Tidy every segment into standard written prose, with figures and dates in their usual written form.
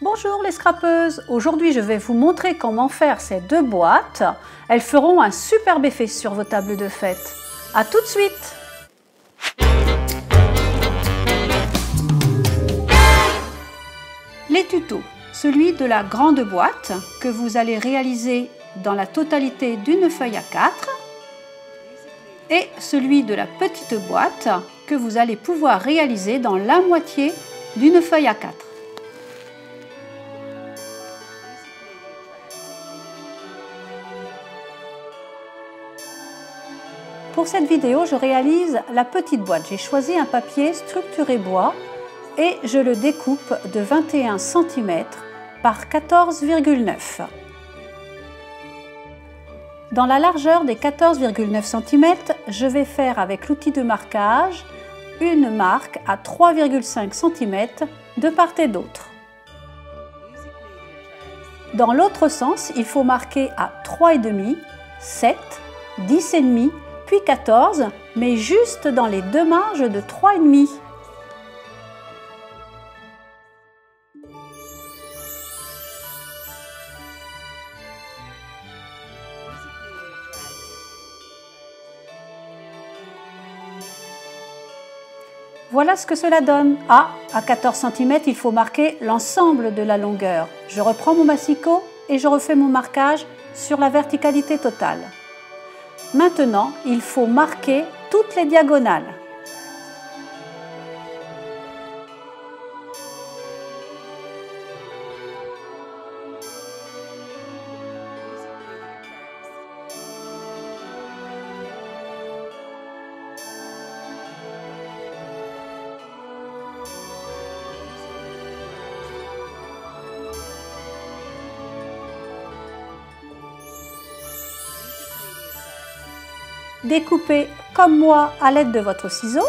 Bonjour les scrapeuses, aujourd'hui je vais vous montrer comment faire ces deux boîtes. Elles feront un superbe effet sur vos tables de fête. A tout de suite! Les tutos, celui de la grande boîte que vous allez réaliser dans la totalité d'une feuille A4 et celui de la petite boîte que vous allez pouvoir réaliser dans la moitié d'une feuille A4. Pour cette vidéo, je réalise la petite boîte. J'ai choisi un papier structuré bois et je le découpe de 21 cm par 14,9. Dans la largeur des 14,9 cm, je vais faire avec l'outil de marquage une marque à 3,5 cm de part et d'autre. Dans l'autre sens, il faut marquer à 3,5, 7, 10,5 puis 14, mais juste dans les deux marges de 3,5. Voilà ce que cela donne. À 14 cm, il faut marquer l'ensemble de la longueur. Je reprends mon massicot et je refais mon marquage sur la verticalité totale. Maintenant, il faut marquer toutes les diagonales. Découpez comme moi à l'aide de votre ciseau.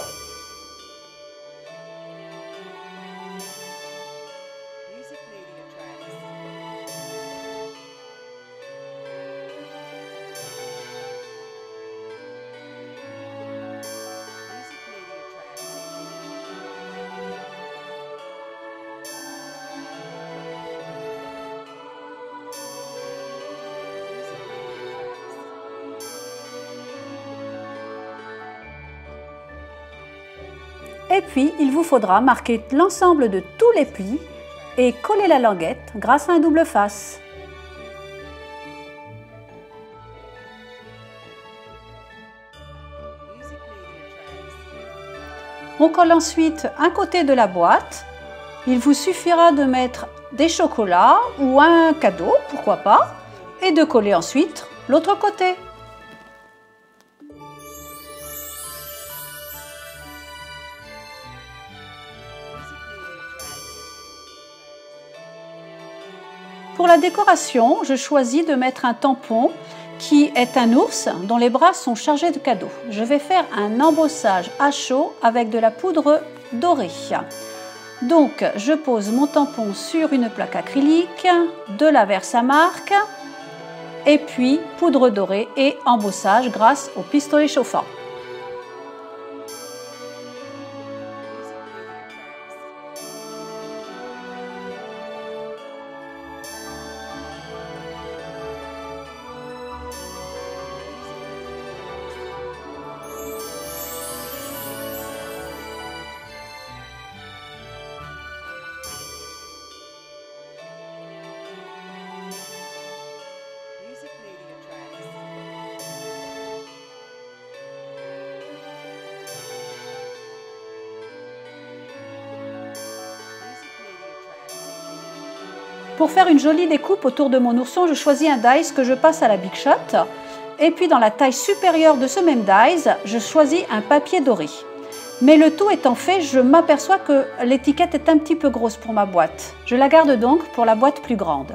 Et puis, il vous faudra marquer l'ensemble de tous les plis et coller la languette grâce à un double face. On colle ensuite un côté de la boîte. Il vous suffira de mettre des chocolats ou un cadeau, pourquoi pas, et de coller ensuite l'autre côté. Pour la décoration, je choisis de mettre un tampon qui est un ours dont les bras sont chargés de cadeaux. Je vais faire un embossage à chaud avec de la poudre dorée. Donc, je pose mon tampon sur une plaque acrylique, de la Versamark, et puis poudre dorée et embossage grâce au pistolet chauffant. Pour faire une jolie découpe autour de mon ourson, je choisis un dies que je passe à la Big Shot. Et puis dans la taille supérieure de ce même dies, je choisis un papier doré. Mais le tout étant fait, je m'aperçois que l'étiquette est un petit peu grosse pour ma boîte. Je la garde donc pour la boîte plus grande.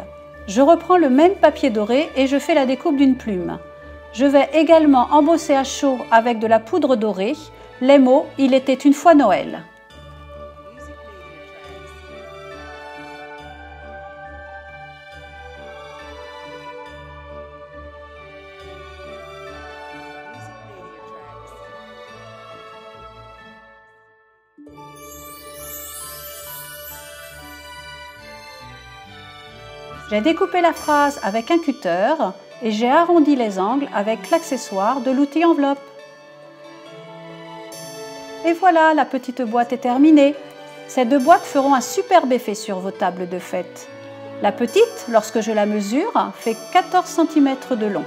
Je reprends le même papier doré et je fais la découpe d'une plume. Je vais également embosser à chaud avec de la poudre dorée les mots « Il était une fois Noël ». J'ai découpé la phrase avec un cutter et j'ai arrondi les angles avec l'accessoire de l'outil enveloppe. Et voilà, la petite boîte est terminée. Ces deux boîtes feront un superbe effet sur vos tables de fête. La petite, lorsque je la mesure, fait 14 cm de long.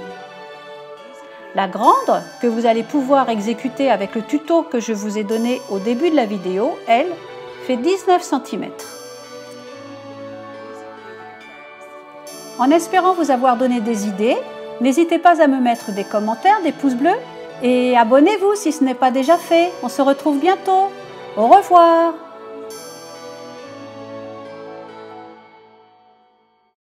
La grande, que vous allez pouvoir exécuter avec le tuto que je vous ai donné au début de la vidéo, elle, fait 19 cm. En espérant vous avoir donné des idées, n'hésitez pas à me mettre des commentaires, des pouces bleus et abonnez-vous si ce n'est pas déjà fait. On se retrouve bientôt. Au revoir.